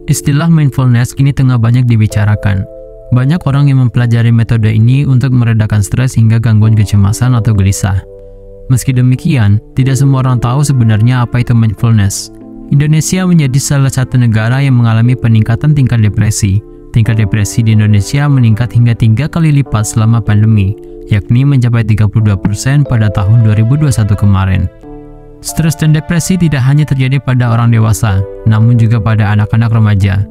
Istilah mindfulness kini tengah banyak dibicarakan. Banyak orang yang mempelajari metode ini untuk meredakan stres hingga gangguan kecemasan atau gelisah. Meski demikian, tidak semua orang tahu sebenarnya apa itu mindfulness. Indonesia menjadi salah satu negara yang mengalami peningkatan tingkat depresi. Tingkat depresi di Indonesia meningkat hingga 3 kali lipat selama pandemi, yakni mencapai 32% pada tahun 2021 kemarin. Stres dan depresi tidak hanya terjadi pada orang dewasa, namun juga pada anak-anak remaja.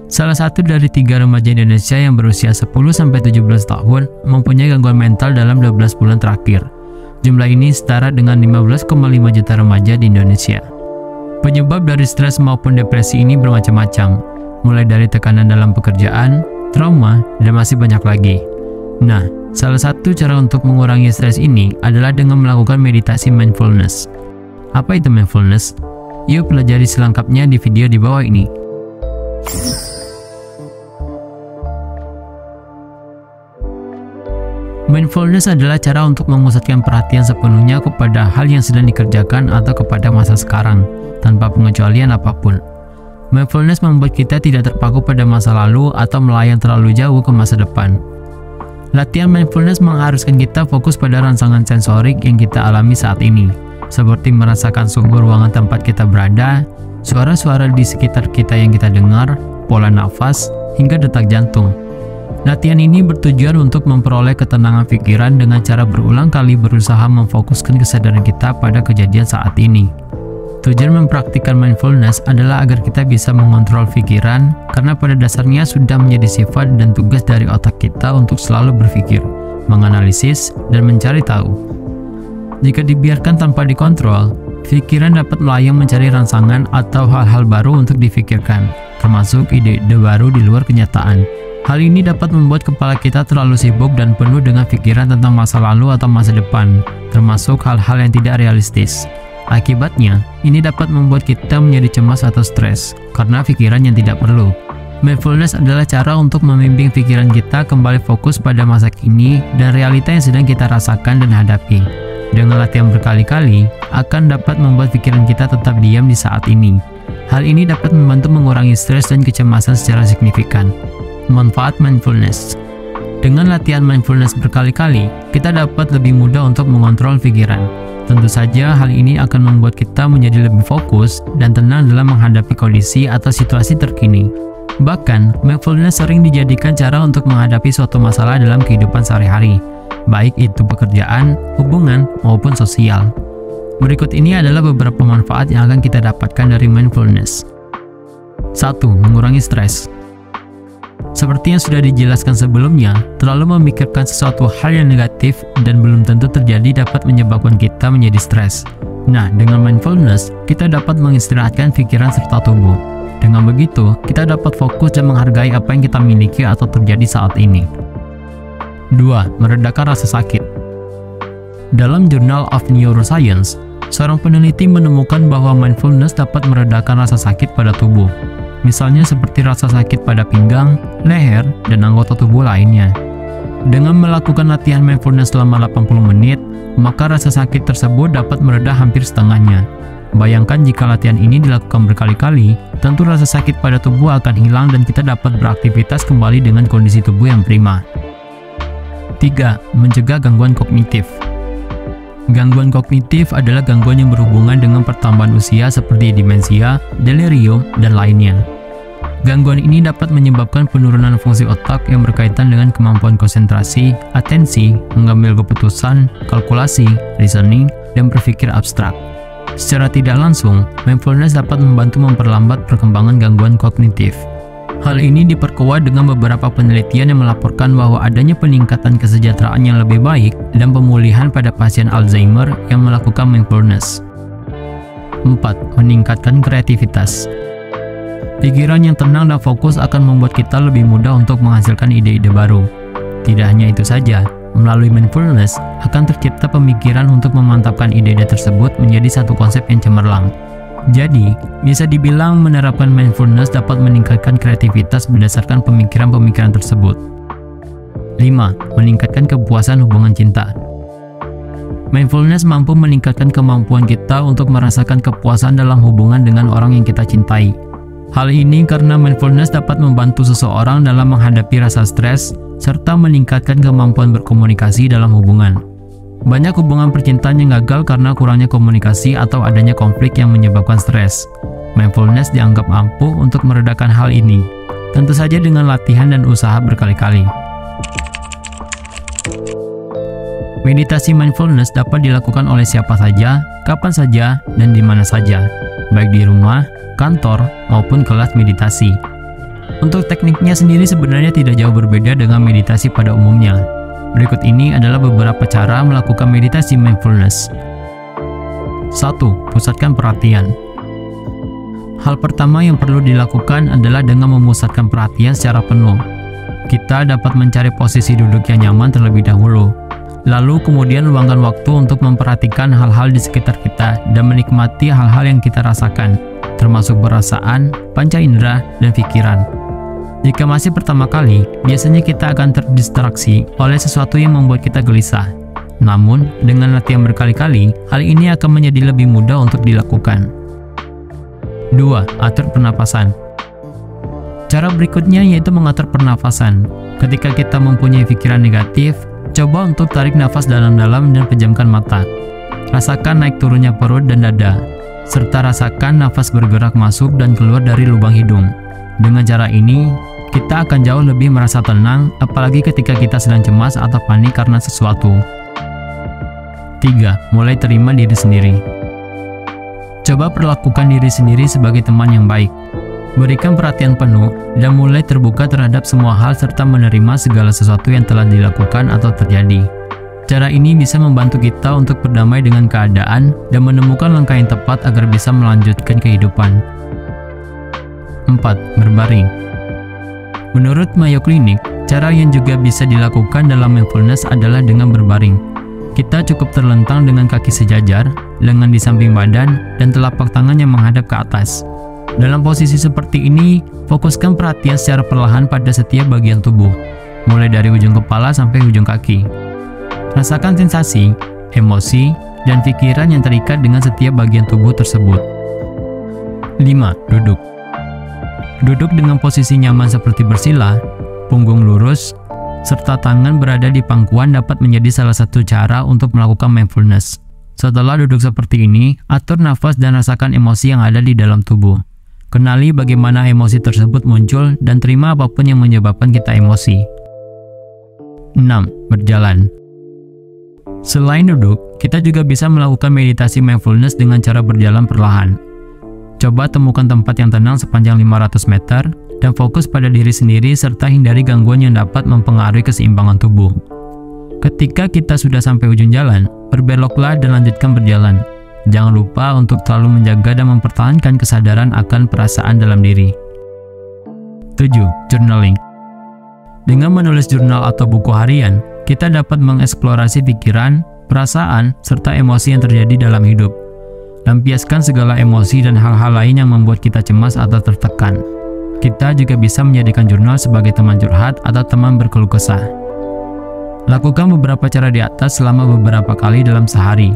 Salah satu dari 3 remaja Indonesia yang berusia 10-17 tahun mempunyai gangguan mental dalam 12 bulan terakhir. Jumlah ini setara dengan 15,5 juta remaja di Indonesia. Penyebab dari stres maupun depresi ini bermacam-macam, mulai dari tekanan dalam pekerjaan, trauma, dan masih banyak lagi. Nah, salah satu cara untuk mengurangi stres ini adalah dengan melakukan meditasi mindfulness. Apa itu mindfulness? Yuk pelajari selengkapnya di video di bawah ini. Mindfulness adalah cara untuk memusatkan perhatian sepenuhnya kepada hal yang sedang dikerjakan atau kepada masa sekarang, tanpa pengecualian apapun. Mindfulness membuat kita tidak terpaku pada masa lalu atau melayang terlalu jauh ke masa depan. Latihan mindfulness mengharuskan kita fokus pada rangsangan sensorik yang kita alami saat ini, seperti merasakan suhu ruangan tempat kita berada, suara-suara di sekitar kita yang kita dengar, pola nafas, hingga detak jantung. Latihan ini bertujuan untuk memperoleh ketenangan pikiran dengan cara berulang kali berusaha memfokuskan kesadaran kita pada kejadian saat ini. Tujuan mempraktikkan mindfulness adalah agar kita bisa mengontrol pikiran, karena pada dasarnya sudah menjadi sifat dan tugas dari otak kita untuk selalu berpikir, menganalisis, dan mencari tahu. Jika dibiarkan tanpa dikontrol, pikiran dapat melayang mencari rangsangan atau hal-hal baru untuk difikirkan, termasuk ide-ide baru di luar kenyataan. Hal ini dapat membuat kepala kita terlalu sibuk dan penuh dengan pikiran tentang masa lalu atau masa depan, termasuk hal-hal yang tidak realistis. Akibatnya, ini dapat membuat kita menjadi cemas atau stres, karena pikiran yang tidak perlu. Mindfulness adalah cara untuk membimbing pikiran kita kembali fokus pada masa kini dan realita yang sedang kita rasakan dan hadapi. Dengan latihan berkali-kali, akan dapat membuat pikiran kita tetap diam di saat ini. Hal ini dapat membantu mengurangi stres dan kecemasan secara signifikan. Manfaat mindfulness. Dengan latihan mindfulness berkali-kali, kita dapat lebih mudah untuk mengontrol pikiran. Tentu saja hal ini akan membuat kita menjadi lebih fokus dan tenang dalam menghadapi kondisi atau situasi terkini. Bahkan, mindfulness sering dijadikan cara untuk menghadapi suatu masalah dalam kehidupan sehari-hari, baik itu pekerjaan, hubungan, maupun sosial. Berikut ini adalah beberapa manfaat yang akan kita dapatkan dari mindfulness. 1. Mengurangi stres. Seperti yang sudah dijelaskan sebelumnya, terlalu memikirkan sesuatu hal yang negatif dan belum tentu terjadi dapat menyebabkan kita menjadi stres. Nah, dengan mindfulness, kita dapat mengistirahatkan pikiran serta tubuh. Dengan begitu, kita dapat fokus dan menghargai apa yang kita miliki atau terjadi saat ini. 2. Meredakan rasa sakit. Dalam Journal of Neuroscience, seorang peneliti menemukan bahwa mindfulness dapat meredakan rasa sakit pada tubuh. Misalnya seperti rasa sakit pada pinggang, leher, dan anggota tubuh lainnya. Dengan melakukan latihan mindfulness selama 80 menit, maka rasa sakit tersebut dapat mereda hampir setengahnya. Bayangkan jika latihan ini dilakukan berkali-kali, tentu rasa sakit pada tubuh akan hilang dan kita dapat beraktivitas kembali dengan kondisi tubuh yang prima. 3. Mencegah gangguan kognitif. Gangguan kognitif adalah gangguan yang berhubungan dengan pertambahan usia seperti demensia, delirium, dan lainnya. Gangguan ini dapat menyebabkan penurunan fungsi otak yang berkaitan dengan kemampuan konsentrasi, atensi, mengambil keputusan, kalkulasi, reasoning, dan berpikir abstrak. Secara tidak langsung, mindfulness dapat membantu memperlambat perkembangan gangguan kognitif. Hal ini diperkuat dengan beberapa penelitian yang melaporkan bahwa adanya peningkatan kesejahteraan yang lebih baik dan pemulihan pada pasien Alzheimer yang melakukan mindfulness. 4. Meningkatkan kreativitas. Pikiran yang tenang dan fokus akan membuat kita lebih mudah untuk menghasilkan ide-ide baru. Tidak hanya itu saja, melalui mindfulness akan tercipta pemikiran untuk memantapkan ide-ide tersebut menjadi satu konsep yang cemerlang. Jadi, bisa dibilang menerapkan mindfulness dapat meningkatkan kreativitas berdasarkan pemikiran-pemikiran tersebut. 5. Meningkatkan kepuasan hubungan cinta. Mindfulness mampu meningkatkan kemampuan kita untuk merasakan kepuasan dalam hubungan dengan orang yang kita cintai. Hal ini karena mindfulness dapat membantu seseorang dalam menghadapi rasa stres, serta meningkatkan kemampuan berkomunikasi dalam hubungan. Banyak hubungan percintaan yang gagal karena kurangnya komunikasi atau adanya konflik yang menyebabkan stres. Mindfulness dianggap ampuh untuk meredakan hal ini, tentu saja dengan latihan dan usaha berkali-kali. Meditasi mindfulness dapat dilakukan oleh siapa saja, kapan saja, dan di mana saja, baik di rumah, kantor, maupun kelas meditasi. Untuk tekniknya sendiri sebenarnya tidak jauh berbeda dengan meditasi pada umumnya. Berikut ini adalah beberapa cara melakukan meditasi mindfulness. 1. Pusatkan perhatian. Hal pertama yang perlu dilakukan adalah dengan memusatkan perhatian secara penuh. Kita dapat mencari posisi duduk yang nyaman terlebih dahulu. Lalu kemudian luangkan waktu untuk memperhatikan hal-hal di sekitar kita dan menikmati hal-hal yang kita rasakan, termasuk perasaan, panca indera, dan pikiran. Jika masih pertama kali, biasanya kita akan terdistraksi oleh sesuatu yang membuat kita gelisah. Namun, dengan latihan berkali-kali, hal ini akan menjadi lebih mudah untuk dilakukan. 2. Atur pernapasan. Cara berikutnya yaitu mengatur pernafasan. Ketika kita mempunyai pikiran negatif, coba untuk tarik nafas dalam-dalam dan pejamkan mata. Rasakan naik turunnya perut dan dada, serta rasakan nafas bergerak masuk dan keluar dari lubang hidung. Dengan cara ini, kita akan jauh lebih merasa tenang, apalagi ketika kita sedang cemas atau panik karena sesuatu. 3. Mulai terima diri sendiri. Coba perlakukan diri sendiri sebagai teman yang baik. Berikan perhatian penuh dan mulai terbuka terhadap semua hal serta menerima segala sesuatu yang telah dilakukan atau terjadi. Cara ini bisa membantu kita untuk berdamai dengan keadaan dan menemukan langkah yang tepat agar bisa melanjutkan kehidupan. 4. Berbaring. Menurut Mayo Clinic, cara yang juga bisa dilakukan dalam mindfulness adalah dengan berbaring. Kita cukup terlentang dengan kaki sejajar, lengan di samping badan, dan telapak tangan yang menghadap ke atas. Dalam posisi seperti ini, fokuskan perhatian secara perlahan pada setiap bagian tubuh, mulai dari ujung kepala sampai ujung kaki. Rasakan sensasi, emosi, dan pikiran yang terikat dengan setiap bagian tubuh tersebut. 5. Duduk. Duduk dengan posisi nyaman seperti bersila, punggung lurus, serta tangan berada di pangkuan dapat menjadi salah satu cara untuk melakukan mindfulness. Setelah duduk seperti ini, atur nafas dan rasakan emosi yang ada di dalam tubuh. Kenali bagaimana emosi tersebut muncul dan terima apapun yang menyebabkan kita emosi. 6. Berjalan. Selain duduk, kita juga bisa melakukan meditasi mindfulness dengan cara berjalan perlahan. Coba temukan tempat yang tenang sepanjang 500 meter dan fokus pada diri sendiri serta hindari gangguan yang dapat mempengaruhi keseimbangan tubuh. Ketika kita sudah sampai ujung jalan, berbeloklah dan lanjutkan berjalan. Jangan lupa untuk selalu menjaga dan mempertahankan kesadaran akan perasaan dalam diri. 7. Journaling. Dengan menulis jurnal atau buku harian, kita dapat mengeksplorasi pikiran, perasaan, serta emosi yang terjadi dalam hidup. Lampiaskan segala emosi dan hal-hal lain yang membuat kita cemas atau tertekan. Kita juga bisa menjadikan jurnal sebagai teman curhat atau teman berkeluh kesah. Lakukan beberapa cara di atas selama beberapa kali dalam sehari.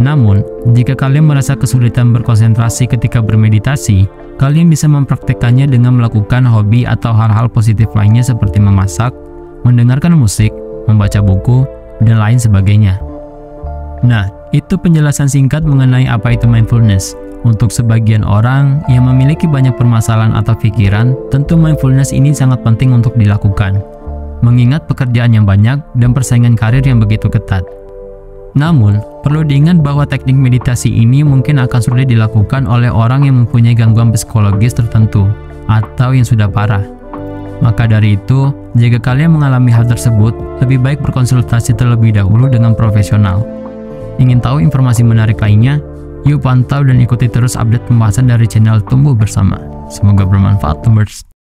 Namun, jika kalian merasa kesulitan berkonsentrasi ketika bermeditasi, kalian bisa mempraktikkannya dengan melakukan hobi atau hal-hal positif lainnya seperti memasak, mendengarkan musik, membaca buku, dan lain sebagainya. Nah, itu penjelasan singkat mengenai apa itu mindfulness. Untuk sebagian orang yang memiliki banyak permasalahan atau pikiran, tentu mindfulness ini sangat penting untuk dilakukan, mengingat pekerjaan yang banyak dan persaingan karir yang begitu ketat. Namun, perlu diingat bahwa teknik meditasi ini mungkin akan sulit dilakukan oleh orang yang mempunyai gangguan psikologis tertentu atau yang sudah parah. Maka dari itu, jika kalian mengalami hal tersebut, lebih baik berkonsultasi terlebih dahulu dengan profesional. Ingin tahu informasi menarik lainnya? Yuk pantau dan ikuti terus update pembahasan dari channel Tumbuh Bersama. Semoga bermanfaat, Tumbers.